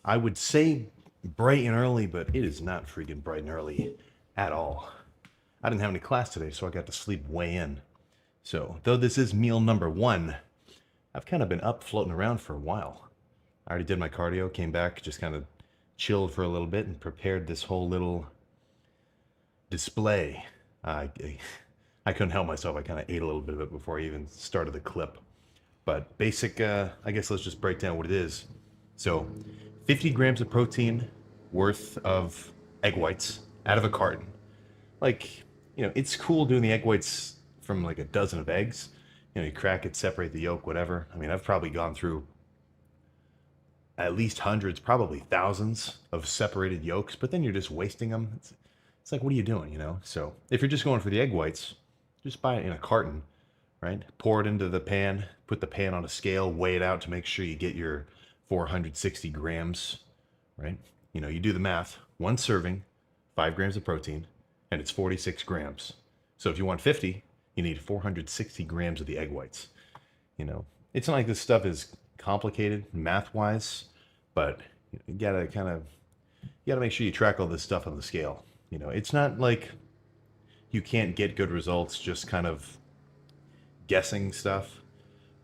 I would say bright and early, but it is not freaking bright and early at all. I didn't have any class today, so I got to sleep way in. So, though this is meal number one, I've kind of been up floating around for a while. I already did my cardio, came back, just kind of chilled for a little bit, and prepared this whole little display. I couldn't help myself. I kind of ate a little bit of it before I even started the clip. But basic, I guess let's just break down what it is. So, 50 grams of protein worth of egg whites out of a carton. Like, it's cool doing the egg whites from like a dozen of eggs. You crack it, separate the yolk, whatever. I mean, I've probably gone through at least hundreds, probably thousands of separated yolks, but then you're just wasting them. It's like, what are you doing? So if you're just going for the egg whites, just buy it in a carton, right? Pour it into the pan, put the pan on a scale, weigh it out to make sure you get your 460 grams, right? You do the math. One serving, 5 grams of protein, and it's 46 grams. So if you want 50, you need 460 grams of the egg whites. It's not like this stuff is complicated math-wise, but you gotta make sure you track all this stuff on the scale. It's not like you can't get good results just kind of guessing stuff,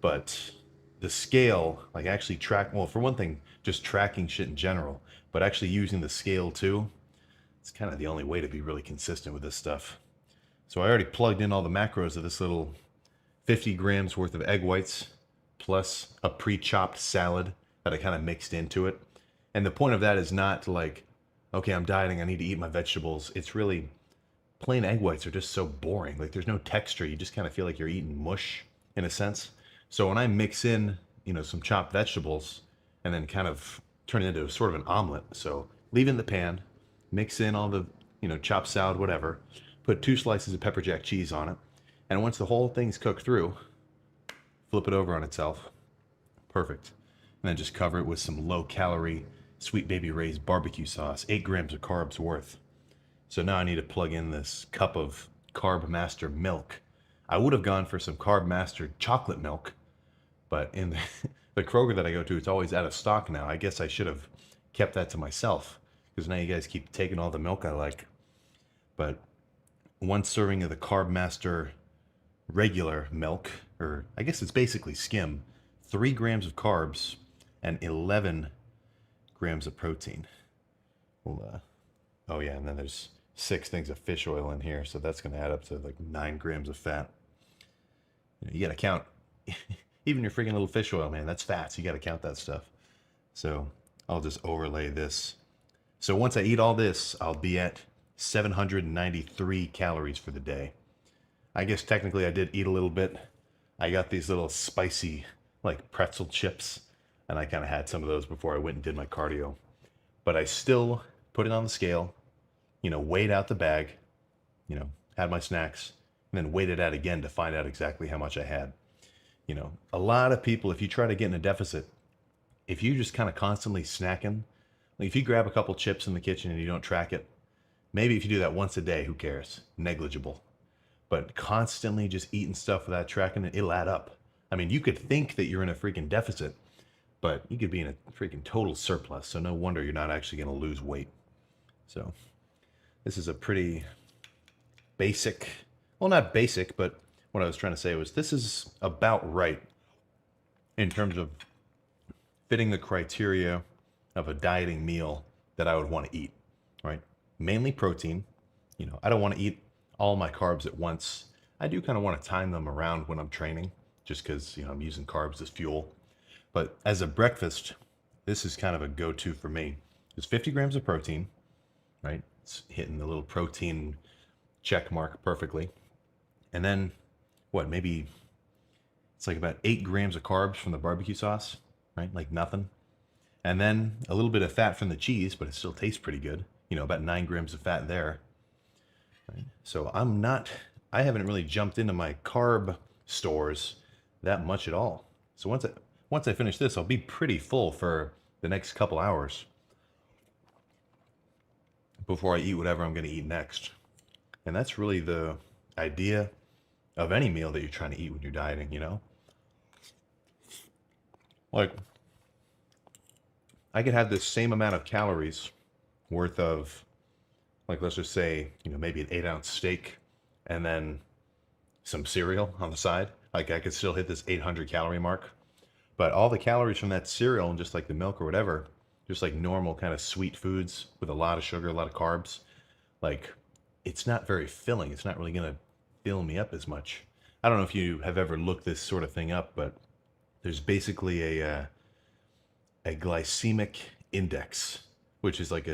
but the scale, like actually well, for one thing, just tracking shit in general, but actually using the scale too, it's kind of the only way to be really consistent with this stuff. So I already plugged in all the macros of this little 50 grams worth of egg whites, plus a pre-chopped salad that I kind of mixed into it. And the point of that is not to like, okay, I'm dieting, I need to eat my vegetables. It's really, plain egg whites are just so boring. Like there's no texture. You just kind of feel like you're eating mush in a sense. So when I mix in, some chopped vegetables and then kind of turn it into sort of an omelet. So leave it in the pan, mix in all the, chopped salad, whatever, put 2 slices of pepper jack cheese on it. And once the whole thing's cooked through, flip it over on itself. Perfect. And then just cover it with some low calorie Sweet Baby Ray's barbecue sauce, 8 grams of carbs worth. So now I need to plug in this cup of Carb Master milk. I would have gone for some Carb Master chocolate milk, but in the Kroger that I go to, it's always out of stock now. I guess I should have kept that to myself, because now you guys keep taking all the milk I like. But 1 serving of the Carb Master regular milk, or I guess it's basically skim, 3 grams of carbs and 11 grams of protein. Oh yeah, and then there's 6 things of fish oil in here, so that's going to add up to like 9 grams of fat. You got to count even your freaking little fish oil, man. That's fat, so you got to count that stuff. So I'll just overlay this. So once I eat all this, I'll be at 793 calories for the day. I guess technically I did eat a little bit. I got these little spicy like pretzel chips, and I kind of had some of those before I went and did my cardio. But I still put it on the scale, weighed out the bag, had my snacks, and then weighed it out again to find out exactly how much I had. A lot of people, if you try to get in a deficit, if you just kind of constantly snacking, like if you grab a couple chips in the kitchen and you don't track it, maybe if you do that once a day, who cares? Negligible. But constantly just eating stuff without tracking it, it'll add up. I mean, you could think that you're in a freaking deficit, but you could be in a freaking total surplus. So no wonder you're not actually going to lose weight. So this is a pretty basic, well, not basic, but what I was trying to say was this is about right in terms of fitting the criteria of a dieting meal that I would want to eat, right? Mainly protein. I don't want to eat all my carbs at once. I do kind of want to time them around when I'm training, just because, I'm using carbs as fuel. But as a breakfast, this is kind of a go-to for me. It's 50 grams of protein, right? It's hitting the little protein check mark perfectly. And then, maybe it's like about 8 grams of carbs from the barbecue sauce, right? Like nothing. And then a little bit of fat from the cheese, but it still tastes pretty good. About 9 grams of fat there. Right? So I haven't really jumped into my carb stores that much at all. So once I finish this, I'll be pretty full for the next couple hours before I eat whatever I'm going to eat next. And that's really the idea of any meal that you're trying to eat when you're dieting, Like, I could have this same amount of calories worth of, like, let's just say, maybe an 8-ounce steak and then some cereal on the side. Like, I could still hit this 800 calorie mark. But all the calories from that cereal and just like the milk or whatever, just like normal kind of sweet foods with a lot of sugar, a lot of carbs, like, it's not very filling. It's not really going to fill me up as much. I don't know if you have ever looked this sort of thing up, but there's basically a glycemic index, which is like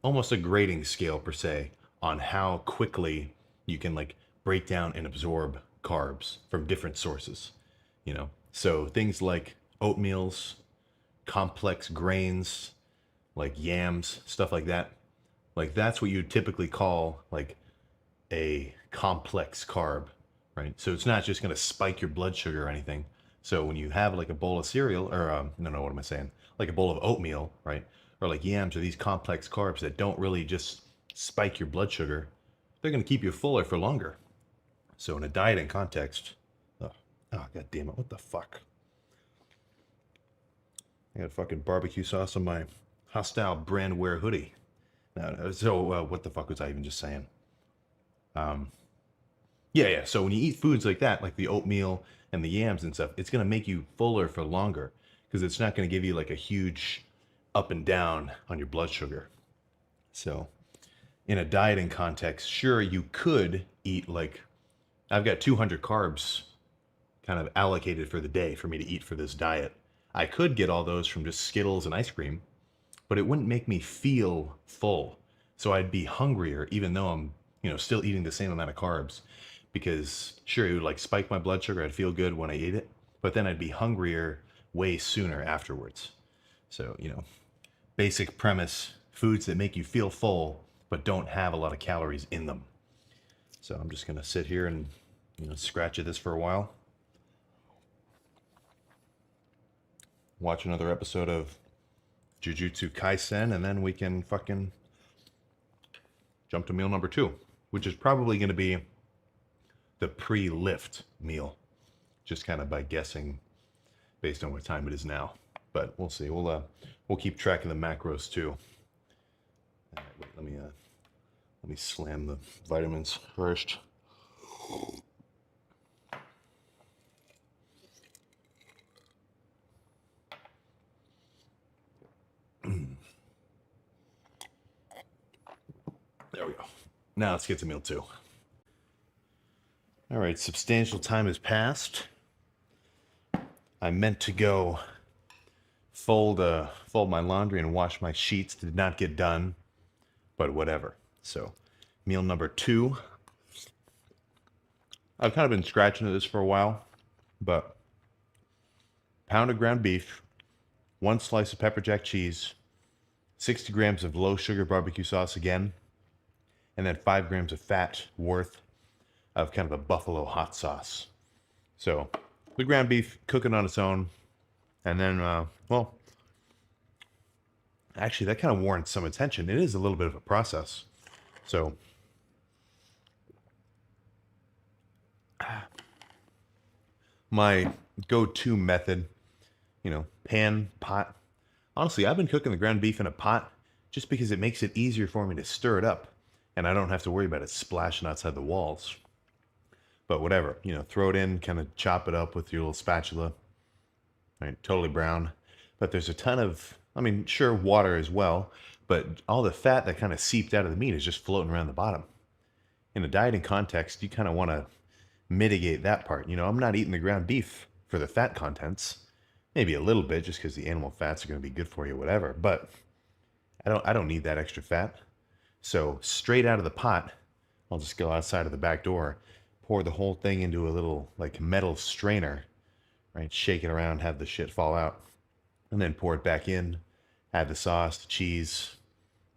almost a grading scale per se on how quickly you can like break down and absorb carbs from different sources. So things like oatmeals, complex grains, like yams, stuff like that. Like that's what you typically call like a complex carb, right? So it's not just going to spike your blood sugar or anything. So when you have like a bowl of cereal, or no, what am I saying? Like a bowl of oatmeal, right? Or like yams, or these complex carbs that don't really just spike your blood sugar, they're going to keep you fuller for longer. So in a dieting context, oh god damn it, what the fuck? I got fucking barbecue sauce on my Hostile brand wear hoodie. So what the fuck was I even just saying? Yeah. So when you eat foods like that, like the oatmeal and the yams and stuff, it's gonna make you fuller for longer because it's not gonna give you like a huge up and down on your blood sugar. So in a dieting context, sure, you could eat like, I've got 200 carbs kind of allocated for the day for me to eat for this diet. I could get all those from just Skittles and ice cream, but it wouldn't make me feel full. So I'd be hungrier even though I'm, still eating the same amount of carbs, because sure, it would like spike my blood sugar. I'd feel good when I ate it, but then I'd be hungrier way sooner afterwards. So, basic premise, foods that make you feel full, but don't have a lot of calories in them. So I'm just going to sit here and, scratch at this for a while. Watch another episode of Jujutsu Kaisen, and then we can fucking jump to meal number 2, which is probably going to be the pre-lift meal, just kind of by guessing based on what time it is now. But we'll see. We'll keep track of the macros too. All right, wait, let me slam the vitamins first. There we go. Now let's get to meal 2. All right, substantial time has passed. I meant to go fold my laundry and wash my sheets. Did not get done, but whatever. So, meal number 2. I've kind of been scratching at this for a while, but pound of ground beef, 1 slice of pepper jack cheese, 60 grams of low sugar barbecue sauce again, and then 5 grams of fat worth of kind of a buffalo hot sauce. So the ground beef cooking on its own, and then, actually that kind of warrants some attention. It is a little bit of a process. So my go-to method, pan, pot. Honestly, I've been cooking the ground beef in a pot just because it makes it easier for me to stir it up, and I don't have to worry about it splashing outside the walls. But whatever, throw it in, kind of chop it up with your little spatula, right? Totally brown. But there's a ton of, sure, water as well, but all the fat that kind of seeped out of the meat is just floating around the bottom. In a dieting context, you kind of want to mitigate that part. I'm not eating the ground beef for the fat contents. Maybe a little bit just because the animal fats are going to be good for you, whatever. But I don't need that extra fat. So straight out of the pot, I'll just go outside of the back door, pour the whole thing into a little like metal strainer, right? Shake it around, have the shit fall out, and then pour it back in, add the sauce, the cheese,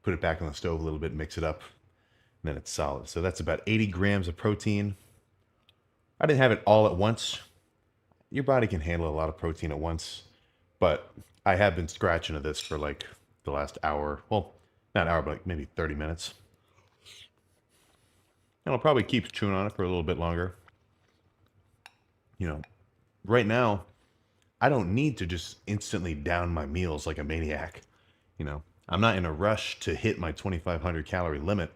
put it back on the stove a little bit, mix it up, and then it's solid. So that's about 80 grams of protein. I didn't have it all at once. Your body can handle a lot of protein at once, but I have been scratching at this for like the last hour. Well, not an hour, but like maybe 30 minutes. And I'll probably keep chewing on it for a little bit longer. Right now, I don't need to just instantly down my meals like a maniac. You know, I'm not in a rush to hit my 2,500 calorie limit.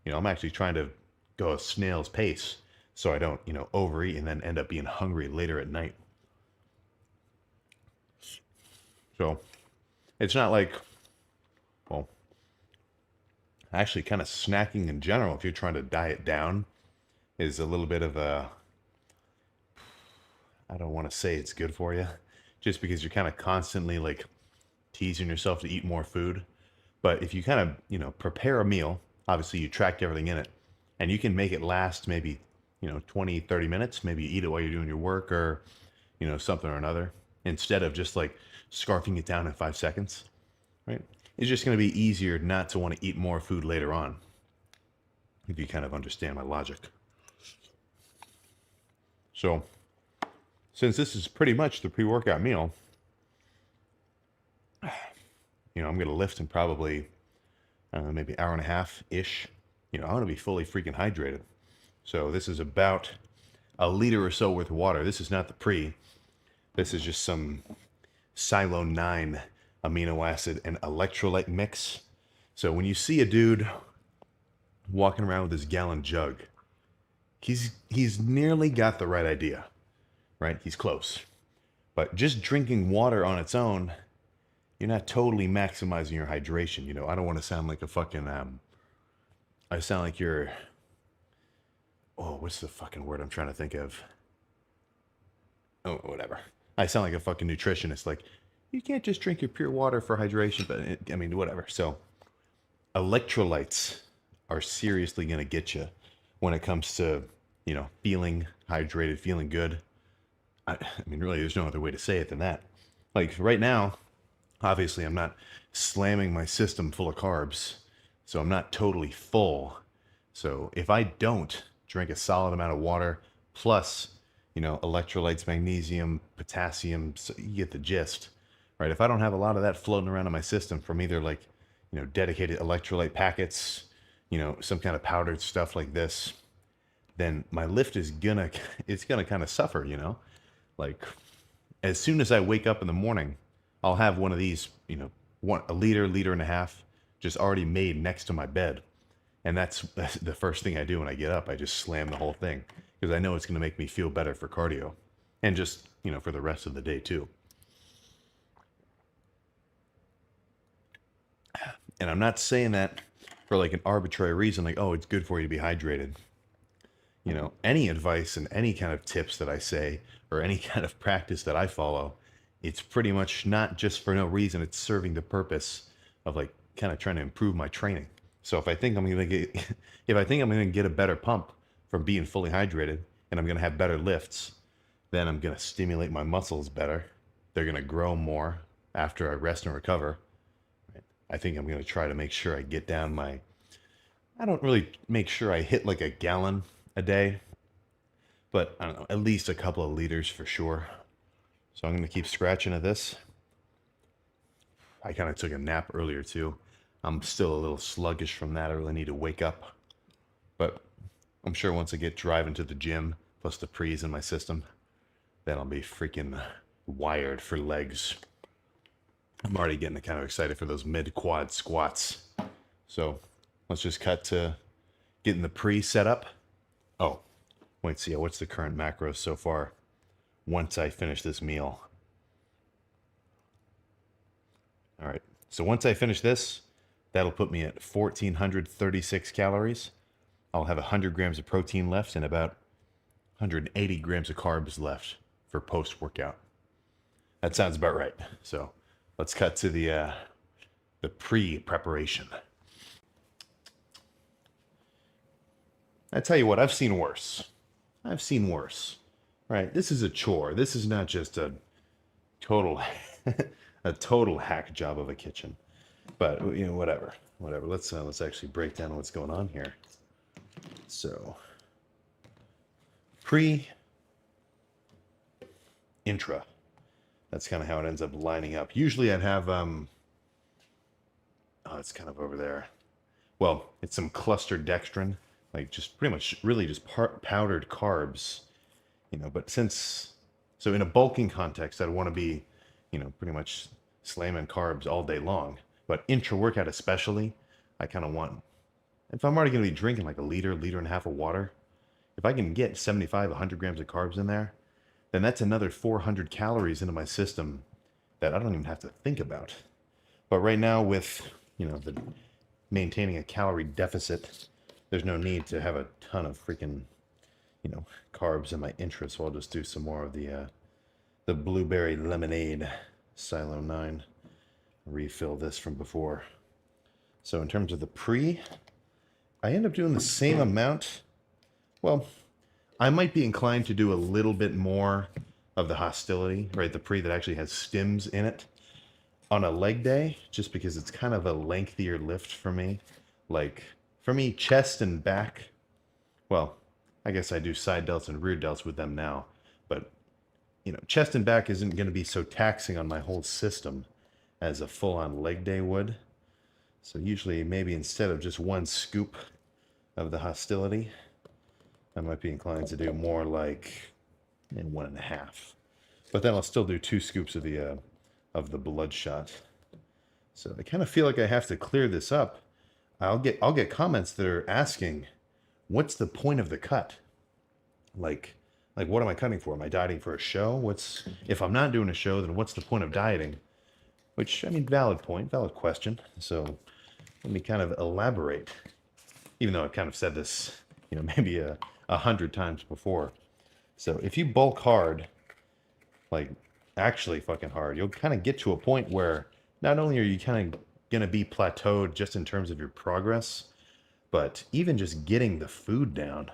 You know, I'm actually trying to go a snail's pace so I don't, overeat and then end up being hungry later at night. So it's not like, well, actually kind of snacking in general, if you're trying to diet down, is a little bit of a, I don't want to say it's good for you, just because you're kind of constantly like teasing yourself to eat more food. But if you kind of, prepare a meal, obviously you track everything in it, and you can make it last maybe, 20, 30 minutes. Maybe you eat it while you're doing your work or, something or another, instead of just like scarfing it down in 5 seconds, right? It's just going to be easier not to want to eat more food later on, if you kind of understand my logic. So, since this is pretty much the pre-workout meal, I'm going to lift in probably, I don't know, maybe hour and a half-ish. I want to be fully freaking hydrated. So this is about a liter or so worth of water. This is not the pre. This is just some Silo 9 amino acid and electrolyte mix. So when you see a dude walking around with his gallon jug, he's nearly got the right idea, right? He's close. But just drinking water on its own, you're not totally maximizing your hydration. I don't want to sound like a fucking, I sound like you're, oh, what's the fucking word I'm trying to think of? Oh, whatever. I sound like a fucking nutritionist. Like, you can't just drink your pure water for hydration, but I mean, whatever. So, electrolytes are seriously going to get you when it comes to, feeling hydrated, feeling good. I mean, really, there's no other way to say it than that. Like, right now, obviously, I'm not slamming my system full of carbs, so I'm not totally full. So, if I don't drink a solid amount of water, plus, electrolytes, magnesium, potassium, so you get the gist, right? If I don't have a lot of that floating around in my system from either like, dedicated electrolyte packets, some kind of powdered stuff like this, then my lift is it's gonna kind of suffer, like as soon as I wake up in the morning, I'll have one of these, a liter and a half just already made next to my bed. And that's the first thing I do when I get up. I just slam the whole thing because I know it's going to make me feel better for cardio and just, for the rest of the day too. And I'm not saying that for like an arbitrary reason, like, oh, it's good for you to be hydrated. Any advice and any kind of tips that I say or any kind of practice that I follow, it's pretty much not just for no reason. It's serving the purpose of like kind of trying to improve my training. So if I think I'm going to get a better pump from being fully hydrated and I'm going to have better lifts, then I'm going to stimulate my muscles better. They're going to grow more after I rest and recover. I think I'm going to try to make sure I get down I don't really make sure I hit like a gallon a day, but I don't know, at least a couple of liters for sure. So I'm going to keep scratching at this. I kind of took a nap earlier too. I'm still a little sluggish from that. I really need to wake up. But I'm sure once I get driving to the gym, plus the pre's in my system, then I'll be freaking wired for legs. I'm already getting kind of excited for those mid-quad squats. So let's just cut to getting the pre set up. Oh, wait, see, what's the current macros so far once I finish this meal? All right, so once I finish this, that'll put me at 1,436 calories. I'll have 100 grams of protein left and about 180 grams of carbs left for post-workout. That sounds about right. So let's cut to the pre-preparation. I tell you what, I've seen worse. Right? This is a chore. This is not just a total hack job of a kitchen. But whatever. Let's actually break down what's going on here. So, intra. That's kind of how it ends up lining up. Usually I'd have it's kind of over there. Well, it's some clustered dextrin, like just pretty much really just powdered carbs, but since So in a bulking context, I'd want to be, pretty much slamming carbs all day long. But intra-workout especially, I kind of want, if I'm already going to be drinking like a liter and a half of water, if I can get 75, 100 grams of carbs in there, then that's another 400 calories into my system that I don't even have to think about. But right now with, the maintaining a calorie deficit, there's no need to have a ton of freaking, carbs in my intra. So I'll just do some more of the blueberry lemonade Silo 9. Refill this from before. So in terms of the pre, I end up doing the same amount. Well, I might be inclined to do a little bit more of the hostility, right? The pre that actually has stims in it on a leg day, just because it's kind of a lengthier lift for me. Like for me, chest and back, well, I guess I do side delts and rear delts with them now, but chest and back isn't going to be so taxing on my whole system as a full-on leg day would. So usually maybe instead of just one scoop of the hostility, I might be inclined to do more like 1.5. But then I'll still do 2 scoops of the bloodshot. So I kind of feel like I have to clear this up. I'll get comments that are asking, what's the point of the cut? Like what am I cutting for? Am I dieting for a show? If I'm not doing a show, then what's the point of dieting? Which, I mean, valid point, valid question. So let me kind of elaborate, even though I've kind of said this, maybe 100 times before. So if you bulk hard, like actually fucking hard, you'll kind of get to a point where not only are you kind of going to be plateaued just in terms of your progress, but even just getting the food down.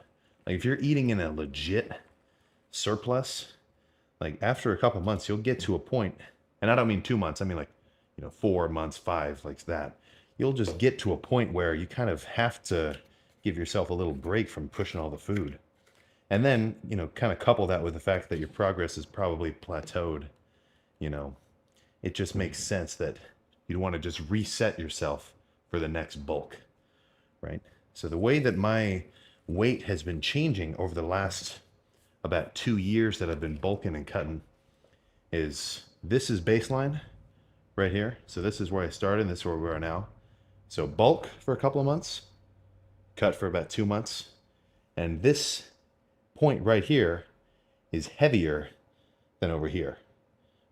Like if you're eating in a legit surplus, like after a couple months, you'll get to a point, and I don't mean 2 months, I mean like, 4 months, 5, like that. You'll just get to a point where you kind of have to give yourself a little break from pushing all the food. And then, kind of couple that with the fact that your progress is probably plateaued. It just makes sense that you'd want to just reset yourself for the next bulk, right? So the way that my weight has been changing over the last about 2 years that I've been bulking and cutting is, this is baseline right here. So this is where I started, and this is where we are now. So bulk for a couple of months, cut for about 2 months, and this point right here is heavier than over here,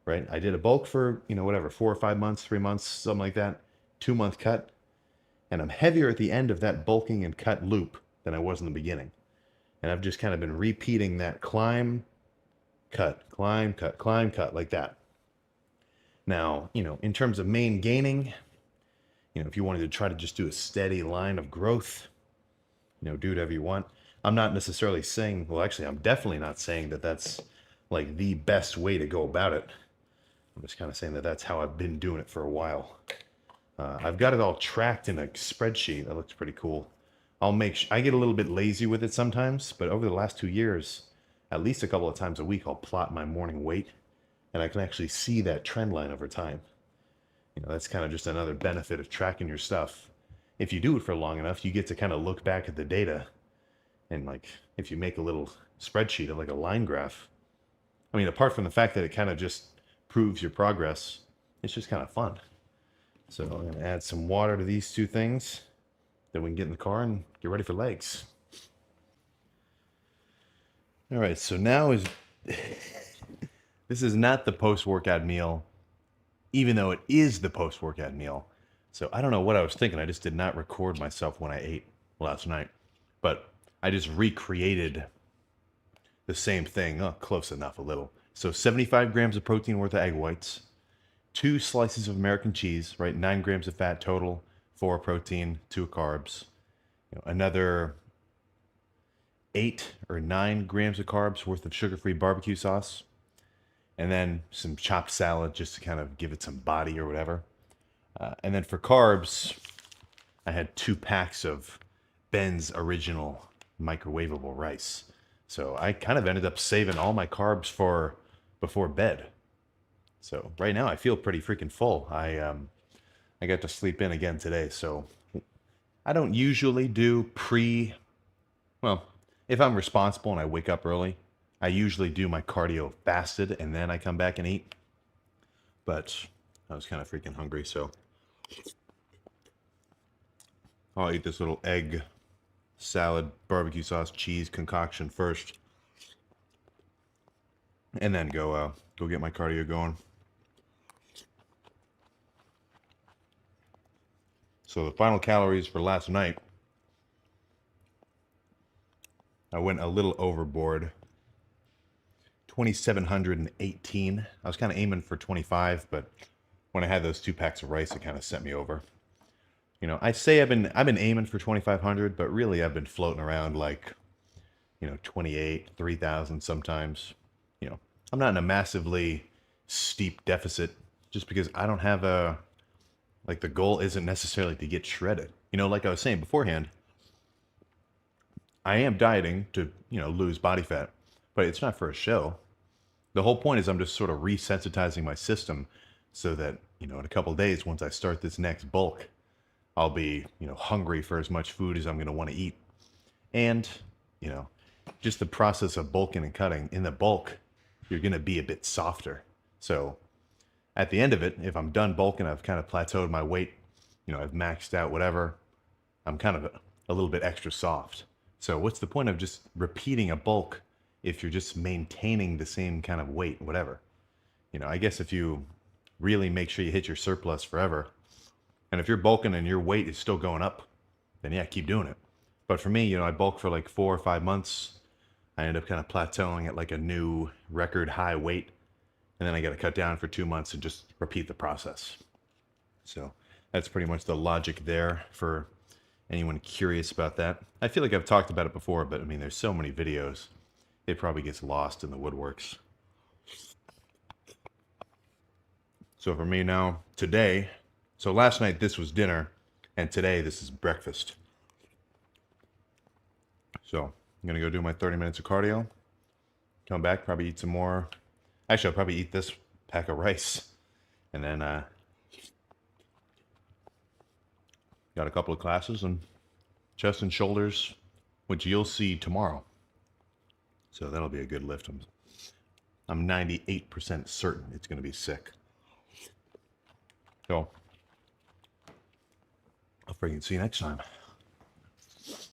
right? I did a bulk for, 4 or 5 months, 3 months, something like that, 2-month cut, and I'm heavier at the end of that bulking and cut loop than I was in the beginning. And I've just kind of been repeating that climb, cut, climb, cut, climb, cut, like that. Now, in terms of main gaining, if you wanted to try to just do a steady line of growth, do whatever you want. I'm not necessarily saying, well, actually, I'm definitely not saying that that's like the best way to go about it. I'm just kind of saying that that's how I've been doing it for a while. I've got it all tracked in a spreadsheet. That looks pretty cool. I get a little bit lazy with it sometimes, but over the last 2 years, at least a couple of times a week, I'll plot my morning weight, and I can actually see that trend line over time. That's kind of just another benefit of tracking your stuff. If you do it for long enough, you get to kind of look back at the data, and like if you make a little spreadsheet of like a line graph, I mean, apart from the fact that it kind of just proves your progress, it's just kind of fun. So I'm going to add some water to these 2 things. Then we can get in the car and get ready for legs. All right, so now this is not the post-workout meal, even though it is the post-workout meal. So I don't know what I was thinking. I just did not record myself when I ate last night. But I just recreated the same thing. Oh, close enough a little. So 75 grams of protein worth of egg whites, 2 slices of American cheese, right? 9 grams of fat total, 4 protein, 2 carbs. Another 8 or 9 grams of carbs worth of sugar-free barbecue sauce. And then some chopped salad just to kind of give it some body or whatever. And then for carbs, I had 2 packs of Ben's original microwavable rice. So I kind of ended up saving all my carbs for before bed. So right now I feel pretty freaking full. I got to sleep in again today. So I don't usually do well, if I'm responsible and I wake up early, I usually do my cardio fasted and then I come back and eat. But I was kind of freaking hungry, so I'll eat this little egg salad, barbecue sauce, cheese concoction first, and then go get my cardio going. So the final calories for last night, I went a little overboard. 2,718. I was kind of aiming for 25, but when I had those 2 packs of rice, it kind of sent me over. You know, I say I've been aiming for 2,500, but really I've been floating around like, 28, 3,000 sometimes. You know, I'm not in a massively steep deficit just because I don't have like the goal isn't necessarily to get shredded. You know, like I was saying beforehand, I am dieting to, lose body fat, but it's not for a show. The whole point is I'm just sort of resensitizing my system so that, in a couple of days, once I start this next bulk, I'll be, hungry for as much food as I'm going to want to eat. And, you know, just the process of bulking and cutting, in the bulk, you're going to be a bit softer. So at the end of it, if I'm done bulking, I've kind of plateaued my weight, I've maxed out whatever, I'm kind of a little bit extra soft. So what's the point of just repeating a bulk if you're just maintaining the same kind of weight, whatever? I guess if you really make sure you hit your surplus forever, and if you're bulking and your weight is still going up, then yeah, keep doing it. But for me, I bulk for like 4 or 5 months. I end up kind of plateauing at like a new record high weight. And then I got to cut down for 2 months and just repeat the process. So that's pretty much the logic there for anyone curious about that. I feel like I've talked about it before, but I mean, there's so many videos. It probably gets lost in the woodworks. So for me now, today, so last night this was dinner, and today this is breakfast. So I'm going to go do my 30 minutes of cardio, come back, probably eat some more. Actually, I'll probably eat this pack of rice, and then got a couple of classes and chest and shoulders, which you'll see tomorrow. So that'll be a good lift. I'm 98% certain it's going to be sick. So I'll freaking see you next time.